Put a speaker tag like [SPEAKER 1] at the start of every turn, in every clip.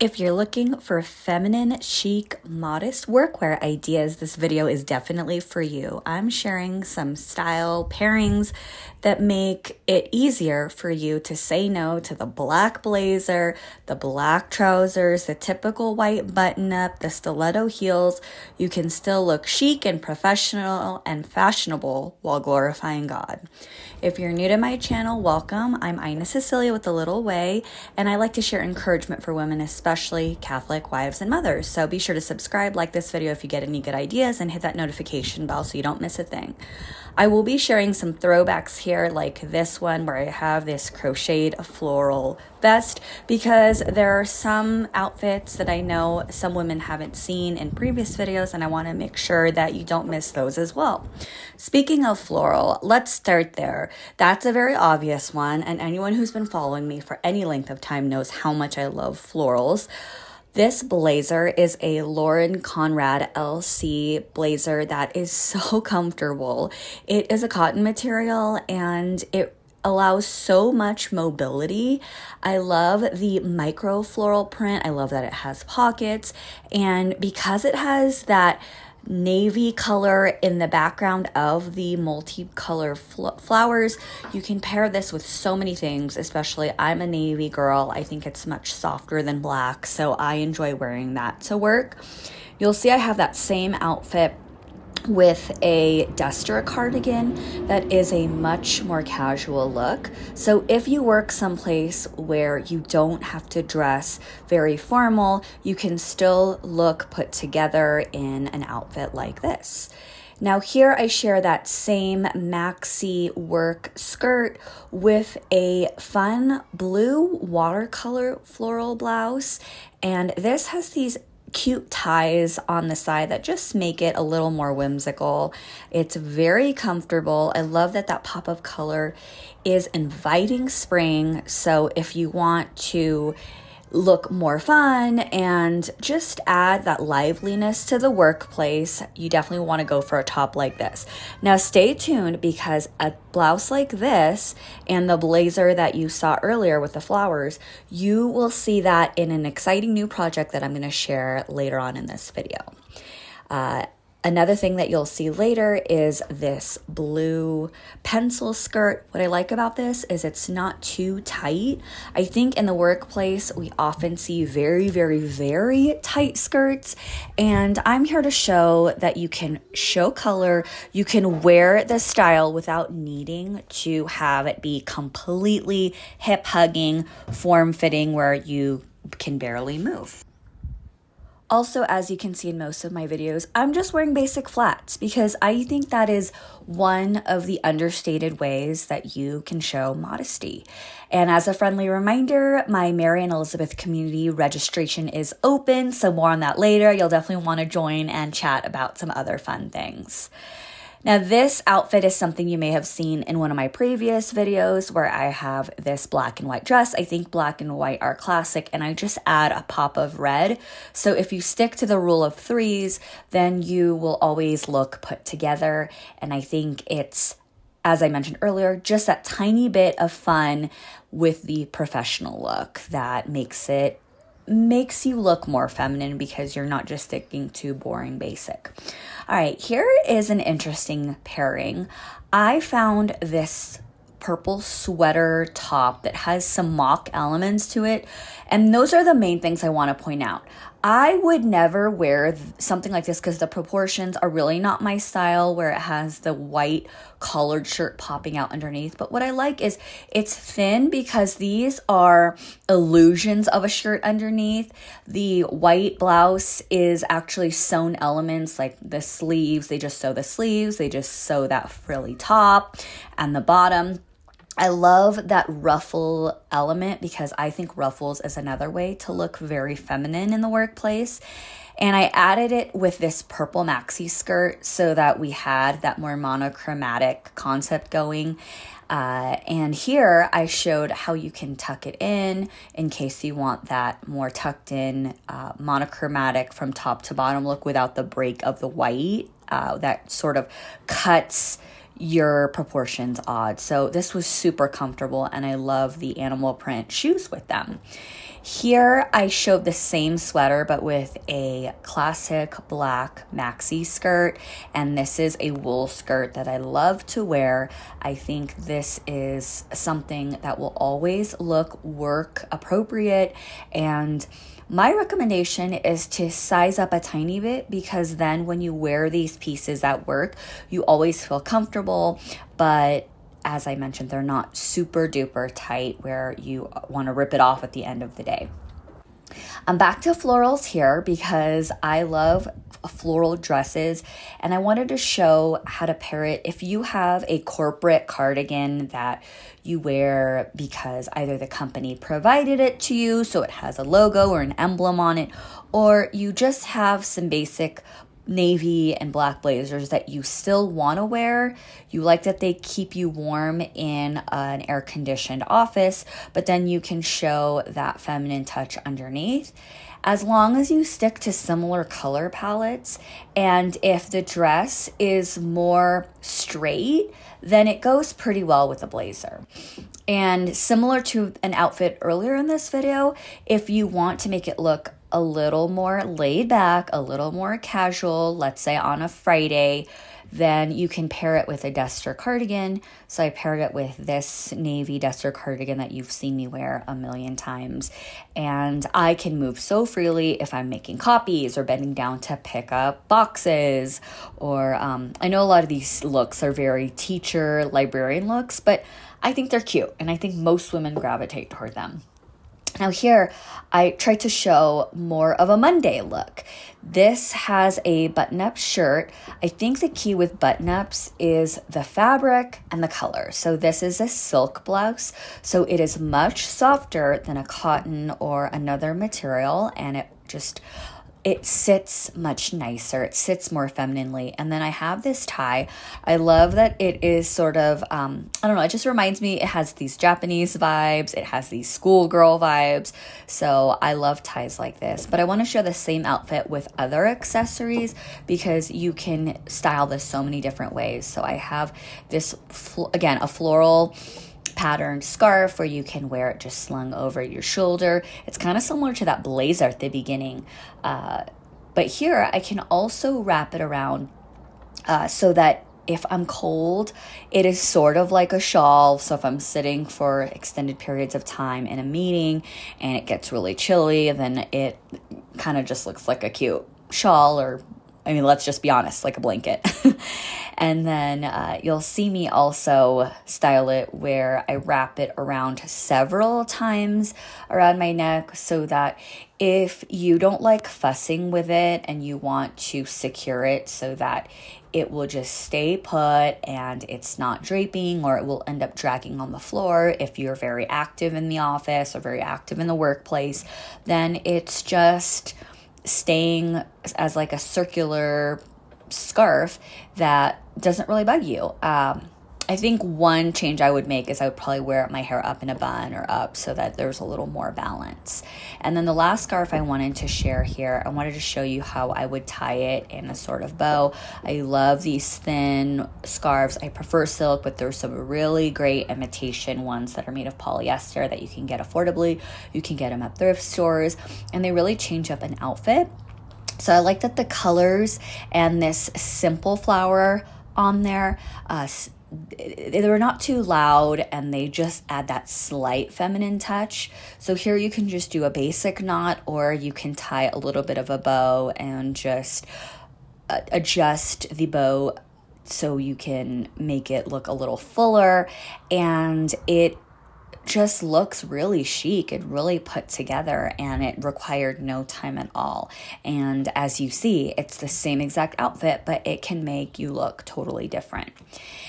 [SPEAKER 1] If you're looking for feminine, chic, modest workwear ideas, this video is definitely for you. I'm sharing some style pairings that make it easier for you to say no to the black blazer, the black trousers, the typical white button-up, the stiletto heels. You can still look chic and professional and fashionable while glorifying God. If you're new to my channel, welcome. I'm Ina Cecilia with The Little Way, and I like to share encouragement for women, especially Catholic wives and mothers. So be sure to subscribe, like this video if you get any good ideas, and hit that notification bell so you don't miss a thing. I will be sharing some throwbacks here, like this one where I have this crocheted floral vest, because there are some outfits that I know some women haven't seen in previous videos, and I want to make sure that you don't miss those as well. Speaking of floral, let's start there. That's a very obvious one, and anyone who's been following me for any length of time knows how much I love florals. This blazer is a Lauren Conrad LC blazer that is so comfortable. It is a cotton material and it allows so much mobility. I love the micro floral print. I love that it has pockets, and because it has that navy color in the background of the multicolor flowers, you can pair this with so many things. Especially, I'm a navy girl. I think it's much softer than black, so I enjoy wearing that to work. You'll see I have that same outfit with a duster cardigan that is a much more casual look. So if you work someplace where you don't have to dress very formal, you can still look put together in an outfit like this. Now here I share that same maxi work skirt with a fun blue watercolor floral blouse, and this has these cute ties on the side that just make it a little more whimsical. It's very comfortable. I love that that pop of color is inviting spring. So if you want to look more fun and just add that liveliness to the workplace, you definitely want to go for a top like this. Now stay tuned, because a blouse like this and the blazer that you saw earlier with the flowers, you will see that in an exciting new project that I'm going to share later on in this video. Another thing that you'll see later is this blue pencil skirt. What I like about this is it's not too tight. I think in the workplace, we often see very, very, very tight skirts, and I'm here to show that you can show color, you can wear the style without needing to have it be completely hip-hugging, form-fitting, where you can barely move. Also, as you can see in most of my videos, I'm just wearing basic flats because I think that is one of the understated ways that you can show modesty. And as a friendly reminder, my Mary and Elizabeth community registration is open, so more on that later. You'll definitely want to join and chat about some other fun things. Now, this outfit is something you may have seen in one of my previous videos where I have this black and white dress. I think black and white are classic, and I just add a pop of red. So if you stick to the rule of threes, then you will always look put together. And I think it's, as I mentioned earlier, just that tiny bit of fun with the professional look that makes you look more feminine, because you're not just sticking to boring basic. All right, here is an interesting pairing. I found this purple sweater top that has some mock elements to it, and those are the main things I want to point out. I would never wear something like this because the proportions are really not my style, where it has the white collared shirt popping out underneath. But what I like is it's thin, because these are illusions of a shirt underneath. The white blouse is actually sewn elements, like the sleeves. They just sew the sleeves. They just sew that frilly top and the bottom. I love that ruffle element, because I think ruffles is another way to look very feminine in the workplace. And I added it with this purple maxi skirt so that we had that more monochromatic concept going. And here I showed how you can tuck it in case you want that more tucked in, monochromatic from top to bottom look without the break of the white that sort of cuts your proportions odd. So this was super comfortable, and I love the animal print shoes with them. Here I showed the same sweater but with a classic black maxi skirt, and this is a wool skirt that I love to wear. I think this is something that will always look work appropriate, and my recommendation is to size up a tiny bit, because then when you wear these pieces at work, you always feel comfortable, but as I mentioned, they're not super duper tight where you want to rip it off at the end of the day. I'm back to florals here because I love floral dresses, and I wanted to show how to pair it if you have a corporate cardigan that you wear because either the company provided it to you so it has a logo or an emblem on it, or you just have some basic navy and black blazers that you still want to wear. You like that they keep you warm in an air-conditioned office, but then you can show that feminine touch underneath. As long as you stick to similar color palettes, and if the dress is more straight, then it goes pretty well with a blazer. And similar to an outfit earlier in this video, if you want to make it look a little more laid back, a little more casual, let's say on a Friday, then you can pair it with a duster cardigan. So I paired it with this navy duster cardigan that you've seen me wear a million times. And I can move so freely if I'm making copies or bending down to pick up boxes. Or I know a lot of these looks are very teacher, librarian looks, but I think they're cute. And I think most women gravitate toward them. Now here, I tried to show more of a Monday look. This has a button-up shirt. I think the key with button-ups is the fabric and the color. So this is a silk blouse, so it is much softer than a cotton or another material, and it sits much nicer. It sits more femininely. And then I have this tie. I love that it is sort of, I don't know, it just reminds me, it has these Japanese vibes. It has these schoolgirl vibes. So I love ties like this. But I want to share the same outfit with other accessories because you can style this so many different ways. So I have this, again, a floral patterned scarf where you can wear it just slung over your shoulder. It's kind of similar to that blazer at the beginning. But here I can also wrap it around so that if I'm cold, it is sort of like a shawl. So if I'm sitting for extended periods of time in a meeting and it gets really chilly, then it kind of just looks like a cute shawl, or I mean, let's just be honest, like a blanket. And then you'll see me also style it where I wrap it around several times around my neck so that if you don't like fussing with it and you want to secure it so that it will just stay put and it's not draping, or it will end up dragging on the floor if you're very active in the office or very active in the workplace, then it's just staying as like a circular scarf that doesn't really bug you. I think one change I would make is I would probably wear my hair up in a bun or up so that there's a little more balance. And then the last scarf I wanted to share here, I wanted to show you how I would tie it in a sort of bow. I love these thin scarves. I prefer silk, but there's some really great imitation ones that are made of polyester that you can get affordably. You can get them at thrift stores, and they really change up an outfit. So I like that the colors and this simple flower on there, they're not too loud, and they just add that slight feminine touch. So here you can just do a basic knot, or you can tie a little bit of a bow and just adjust the bow so you can make it look a little fuller, and it just looks really chic and really put together, and it required no time at all. And as you see, it's the same exact outfit, but it can make you look totally different.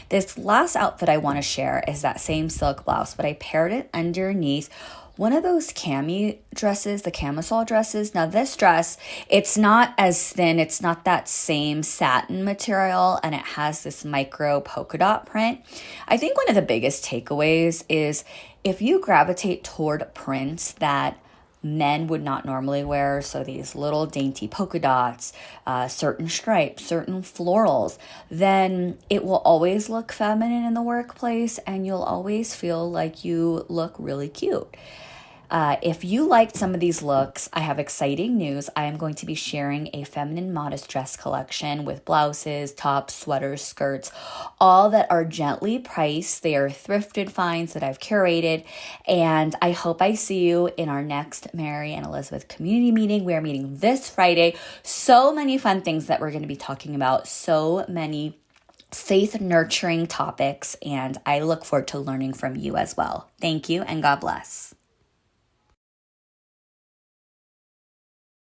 [SPEAKER 1] This last outfit I want to share is that same silk blouse, but I paired it underneath one of those cami dresses, the camisole dresses. Now this dress, it's not as thin, it's not that same satin material, and it has this micro polka dot print. I think one of the biggest takeaways is if you gravitate toward prints that men would not normally wear, so these little dainty polka dots, certain stripes, certain florals, then it will always look feminine in the workplace, and you'll always feel like you look really cute. If you liked some of these looks, I have exciting news. I am going to be sharing a feminine modest dress collection with blouses, tops, sweaters, skirts, all that are gently priced. They are thrifted finds that I've curated, and I hope I see you in our next Mary and Elizabeth community meeting. We are meeting this Friday. So many fun things that we're going to be talking about, so many faith nurturing topics, and I look forward to learning from you as well. Thank you, and God bless.